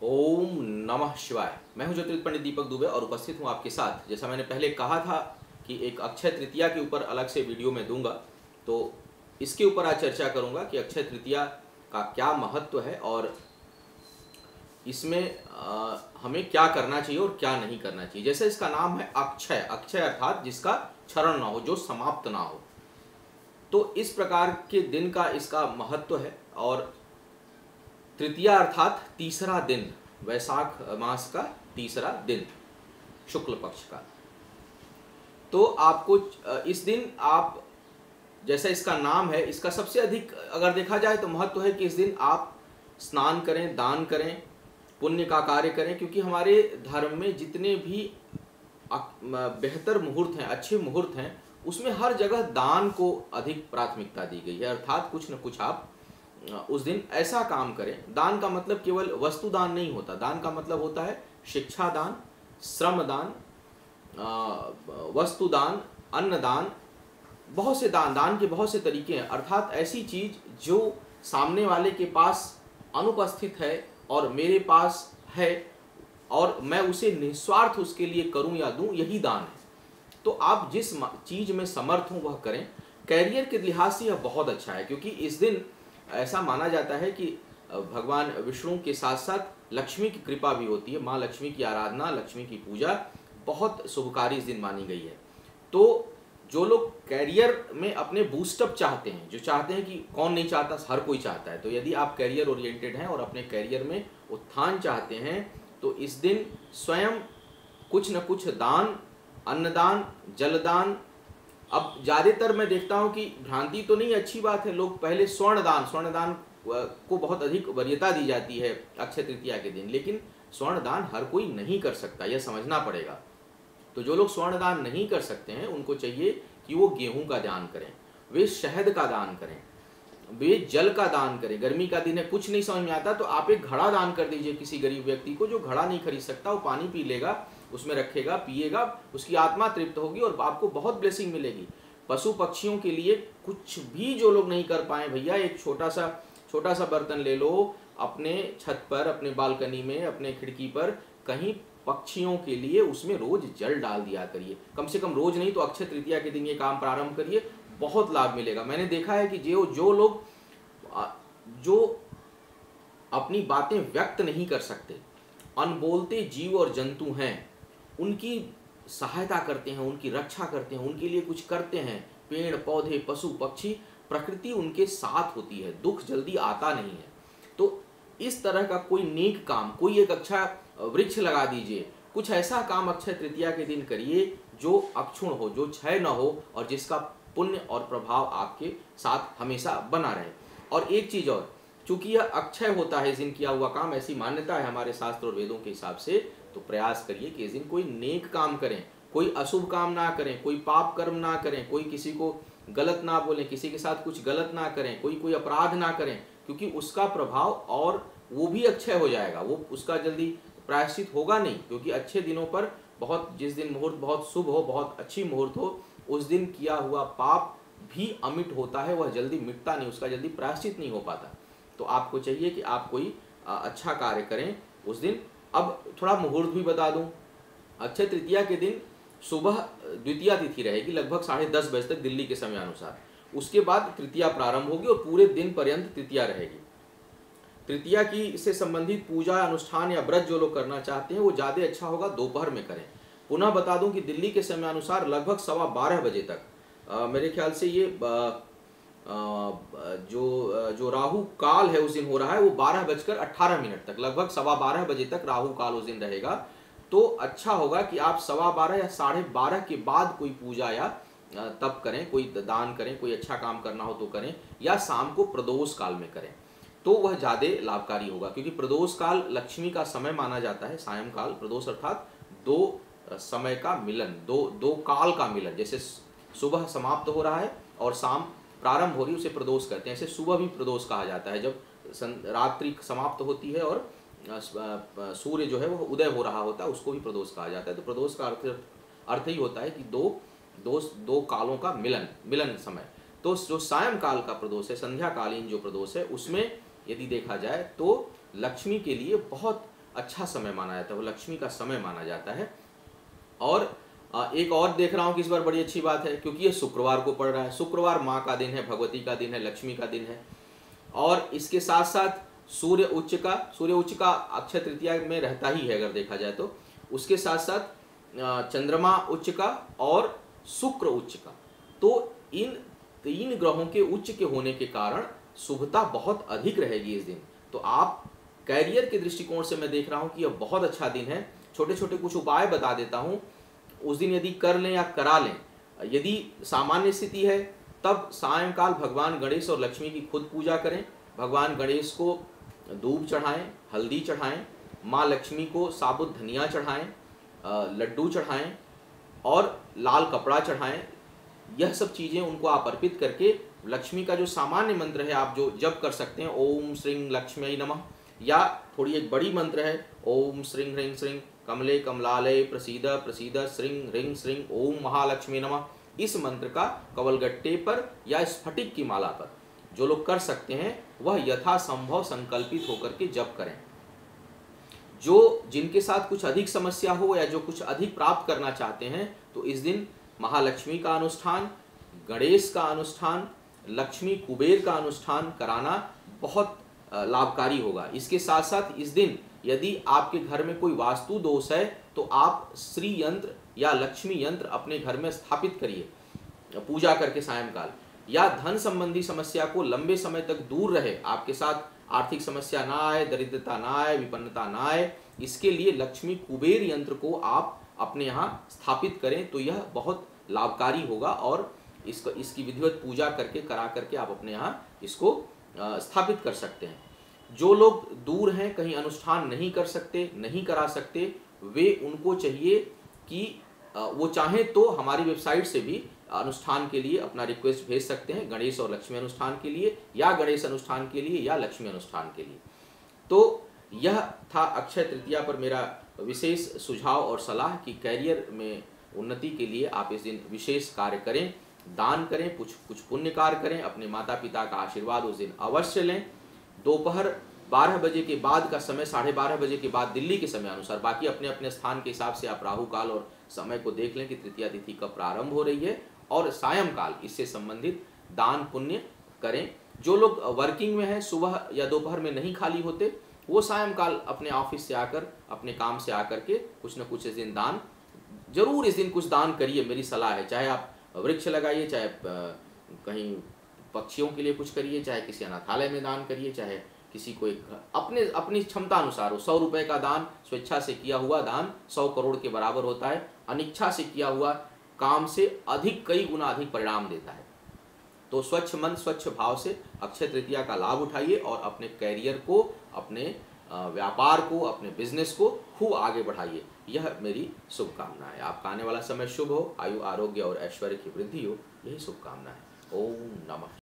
ओम नमः शिवाय। मैं हूं ज्योतिर्विद पंडित दीपक दुबे और उपस्थित हूं आपके साथ। जैसा मैंने पहले कहा था कि एक अक्षय तृतीया के ऊपर अलग से वीडियो में दूंगा, तो इसके ऊपर आज चर्चा करूंगा कि अक्षय तृतीया का क्या महत्व है और इसमें हमें क्या करना चाहिए और क्या नहीं करना चाहिए। जैसे इसका नाम है अक्षय, अक्षय अर्थात जिसका क्षरण ना हो, जो समाप्त ना हो। तो इस प्रकार के दिन का इसका महत्व है। और तृतीया अर्थात तीसरा दिन, वैशाख मास का तीसरा दिन, शुक्ल पक्ष का। तो आपको इस दिन आप, जैसा इसका नाम है, इसका सबसे अधिक अगर देखा जाए तो महत्व है कि इस दिन आप स्नान करें, दान करें, पुण्य का कार्य करें। क्योंकि हमारे धर्म में जितने भी बेहतर मुहूर्त हैं, अच्छे मुहूर्त हैं, उसमें हर जगह दान को अधिक प्राथमिकता दी गई है। अर्थात कुछ न कुछ आप उस दिन ऐसा काम करें। दान का मतलब केवल वस्तु दान नहीं होता, दान का मतलब होता है शिक्षा दान, श्रम दान, वस्तु दान, अन्न दान, बहुत से दान के बहुत से तरीके हैं। अर्थात ऐसी चीज जो सामने वाले के पास अनुपस्थित है और मेरे पास है और मैं उसे निस्वार्थ उसके लिए करूं या दूं, यही दान है। तो आप जिस चीज में समर्थ हो वह करें। कैरियर के लिहाज से यह बहुत अच्छा है, क्योंकि इस दिन ऐसा माना जाता है कि भगवान विष्णु के साथ साथ लक्ष्मी की कृपा भी होती है। माँ लक्ष्मी की आराधना, लक्ष्मी की पूजा बहुत शुभकारी इस दिन मानी गई है। तो जो लोग कैरियर में अपने बूस्टअप चाहते हैं, जो चाहते हैं कि कौन नहीं चाहता, हर कोई चाहता है। तो यदि आप कैरियर ओरिएंटेड हैं और अपने कैरियर में उत्थान चाहते हैं तो इस दिन स्वयं कुछ न कुछ दान, अन्नदान, जलदान। अब ज़्यादातर मैं देखता हूं कि भ्रांति तो नहीं, अच्छी बात है, लोग पहले स्वर्ण दान को बहुत अधिक वरीयता दी जाती है अक्षय तृतीया के दिन। लेकिन स्वर्ण दान हर कोई नहीं कर सकता, यह समझना पड़ेगा। तो जो लोग स्वर्ण दान नहीं कर सकते हैं उनको चाहिए कि वो गेहूं का दान करें, वे शहद का दान करें, वे जल का दान करें। गर्मी का दिन है, कुछ नहीं समझ में आता तो आप एक घड़ा दान कर दीजिए किसी गरीब व्यक्ति को जो घड़ा नहीं खरीद सकता। वो पानी पी लेगा, उसमें रखेगा, पिएगा, उसकी आत्मा तृप्त होगी और आपको बहुत ब्लेसिंग मिलेगी। पशु पक्षियों के लिए कुछ भी जो लोग नहीं कर पाए, भैया एक छोटा सा बर्तन ले लो, अपने छत पर, अपने बालकनी में, अपने खिड़की पर कहीं पक्षियों के लिए उसमें रोज जल डाल दिया करिए। कम से कम रोज नहीं तो अक्षय तृतीया के दिन ये काम प्रारंभ करिए, बहुत लाभ मिलेगा। मैंने देखा है कि जो लोग जो अपनी बातें व्यक्त नहीं कर सकते, अनबोलते जीव और जंतु हैं, उनकी सहायता करते हैं, उनकी रक्षा करते हैं, उनके लिए कुछ करते हैं। पेड़ पौधे, पशु पक्षी, प्रकृति उनके साथ होती है, दुख जल्दी आता नहीं है। तो इस तरह का कोई नेक काम, कोई एक अच्छा वृक्ष लगा दीजिए, कुछ ऐसा काम अक्षय तृतीया के दिन करिए जो अक्षुण हो, जो क्षय न हो और जिसका पुण्य और प्रभाव आपके साथ हमेशा बना रहे। और एक चीज और, चूंकि यह अक्षय होता है इस दिन किया हुआ काम, ऐसी मान्यता है हमारे शास्त्र और वेदों के हिसाब से, तो प्रयास करिए कि इस दिन कोई नेक काम करें, कोई अशुभ काम ना करें, कोई पाप कर्म ना करें, कोई किसी को गलत ना बोलें, किसी के साथ कुछ गलत ना करें, कोई अपराध ना करें। क्योंकि उसका प्रभाव और वो भी अक्षय हो जाएगा, वो उसका जल्दी प्रायश्चित होगा नहीं। क्योंकि अच्छे दिनों पर बहुत, जिस दिन मुहूर्त बहुत शुभ हो, बहुत अच्छी मुहूर्त हो, उस दिन किया हुआ पाप भी अमिट होता है, वह जल्दी मिटता नहीं, उसका जल्दी प्रायश्चित नहीं हो पाता। तो आपको चाहिए कि आप कोई अच्छा कार्य करें उस दिन। अब थोड़ा मुहूर्त भी बता दूं। अक्षय तृतीया के दिन सुबह द्वितीया तिथि रहेगी, लगभग 10:30 बजे तक दिल्ली के समय अनुसार। उसके बाद तृतीया प्रारंभ होगी और पूरे दिन पर्यंत तृतीया रहेगी। तृतीया की से संबंधित पूजा, अनुष्ठान या व्रत जो लोग करना चाहते हैं वो ज़्यादा अच्छा होगा दोपहर में करें। पुनः बता दूं कि दिल्ली के समय अनुसार लगभग 12:15 बजे तक, मेरे ख्याल से ये जो राहु काल है उस दिन हो रहा है वो 12:18 तक, लगभग 12:15 बजे तक राहु काल उस दिन रहेगा। तो अच्छा होगा कि आप 12:15 या 12:30 के बाद कोई पूजा या तप करें, कोई दान करें, कोई अच्छा काम करना हो तो करें, या शाम को प्रदोष काल में करें, तो वह ज़्यादा लाभकारी होगा। क्योंकि प्रदोष काल लक्ष्मी का समय माना जाता है। सायंकाल, प्रदोष अर्थात दो समय का मिलन, दो काल का मिलन। जैसे सुबह समाप्त हो रहा है और शाम प्रारंभ हो रही है, उसे प्रदोष कहते हैं। ऐसे सुबह भी प्रदोष कहा जाता है, जब रात्रि समाप्त होती है और सूर्य जो है वो उदय हो रहा होता है, उसको भी प्रदोष कहा जाता है। तो प्रदोष का अर्थ ही होता है कि दो कालों का मिलन समय। तो जो सायंकाल का प्रदोष है, संध्याकालीन जो प्रदोष है, उसमें यदि देखा जाए तो लक्ष्मी के लिए बहुत अच्छा समय माना जाता है, वो लक्ष्मी का समय माना जाता है। और एक और देख रहा हूँ कि इस बार बड़ी अच्छी बात है, क्योंकि ये शुक्रवार को पड़ रहा है। शुक्रवार माँ का दिन है, भगवती का दिन है, लक्ष्मी का दिन है। और इसके साथ साथ सूर्य उच्च का अक्षय तृतीया में रहता ही है अगर देखा जाए तो। उसके साथ साथ चंद्रमा उच्च का और शुक्र उच्च का। तो इन 3 ग्रहों के उच्च के होने के कारण शुभता बहुत अधिक रहेगी इस दिन। तो आप कैरियर के दृष्टिकोण से मैं देख रहा हूँ कि यह बहुत अच्छा दिन है। छोटे छोटे कुछ उपाय बता देता हूँ, उस दिन यदि कर लें या करा लें। यदि सामान्य स्थिति है तब सायंकाल भगवान गणेश और लक्ष्मी की खुद पूजा करें। भगवान गणेश को दूब चढ़ाएं, हल्दी चढ़ाएं, माँ लक्ष्मी को साबुत धनिया चढ़ाएं, लड्डू चढ़ाएं और लाल कपड़ा चढ़ाएं। यह सब चीज़ें उनको आप अर्पित करके लक्ष्मी का जो सामान्य मंत्र है आप जो जप कर सकते हैं, ओम श्रीं लक्ष्म्यै नमः, या थोड़ी एक बड़ी मंत्र है, ओम श्रीं ह्रीं श्रीं कमले कमलालय प्रसीद प्रसीद श्रीं ह्रीं श्रीं ओम महालक्ष्मी नमः। इस मंत्र का कवलगट्टे पर या स्फटिक की माला पर जो लोग कर सकते हैं वह यथासंभव संकल्पित होकर के जप करें। जिनके साथ कुछ अधिक समस्या हो या जो कुछ अधिक प्राप्त करना चाहते हैं तो इस दिन महालक्ष्मी का अनुष्ठान, गणेश का अनुष्ठान, लक्ष्मी कुबेर का अनुष्ठान कराना बहुत लाभकारी होगा। इसके साथ साथ इस दिन यदि आपके घर में कोई वास्तु दोष है तो आप श्री यंत्र या लक्ष्मी यंत्र अपने घर में स्थापित करिए पूजा करके सायंकाल। या धन संबंधी समस्या को लंबे समय तक दूर रहे, आपके साथ आर्थिक समस्या ना आए, दरिद्रता ना आए, विपन्नता ना आए, इसके लिए लक्ष्मी कुबेर यंत्र को आप अपने यहाँ स्थापित करें तो यह बहुत लाभकारी होगा। और इसकी विधिवत पूजा करके करा करके आप अपने यहाँ इसको स्थापित कर सकते हैं। जो लोग दूर हैं, कहीं अनुष्ठान नहीं कर सकते, नहीं करा सकते, वे उनको चाहिए कि वो चाहें तो हमारी वेबसाइट से भी अनुष्ठान के लिए अपना रिक्वेस्ट भेज सकते हैं, गणेश और लक्ष्मी अनुष्ठान के लिए या गणेश अनुष्ठान के लिए या लक्ष्मी अनुष्ठान के लिए। तो यह था अक्षय तृतीया पर मेरा विशेष सुझाव और सलाह कि कैरियर में उन्नति के लिए आप इस दिन विशेष कार्य करें, दान करें, कुछ पुण्य कार्य करें, अपने माता पिता का आशीर्वाद उस दिन अवश्य लें। दोपहर 12 बजे के बाद का समय, 12:30 बजे के बाद दिल्ली के समय अनुसार, बाकी अपने अपने स्थान के हिसाब से आप राहु काल और समय को देख लें कि तृतीया तिथि कब प्रारंभ हो रही है, और सायंकाल इससे संबंधित दान पुण्य करें। जो लोग वर्किंग में हैं, सुबह या दोपहर में नहीं खाली होते, वो सायंकाल अपने ऑफिस से आकर, अपने काम से आकर के कुछ न कुछ इस दिन दान, जरूर इस दिन कुछ दान करिए, मेरी सलाह है। चाहे आप वृक्ष लगाइए, चाहे कहीं पक्षियों के लिए कुछ करिए, चाहे किसी अनाथालय में दान करिए, चाहे किसी को एक अपनी क्षमता अनुसार हो। 100 रुपये का दान, स्वेच्छा से किया हुआ दान 100 करोड़ के बराबर होता है। अनिच्छा से किया हुआ काम से अधिक, कई गुना अधिक परिणाम देता है। तो स्वच्छ मन स्वच्छ भाव से अक्षय तृतीया का लाभ उठाइए और अपने कैरियर को, अपने व्यापार को, अपने बिजनेस को खूब आगे बढ़ाइए। यह मेरी शुभकामना है। आपका आने वाला समय शुभ हो, आयु आरोग्य और ऐश्वर्य की वृद्धि हो, यही शुभकामना है। ओम नमः।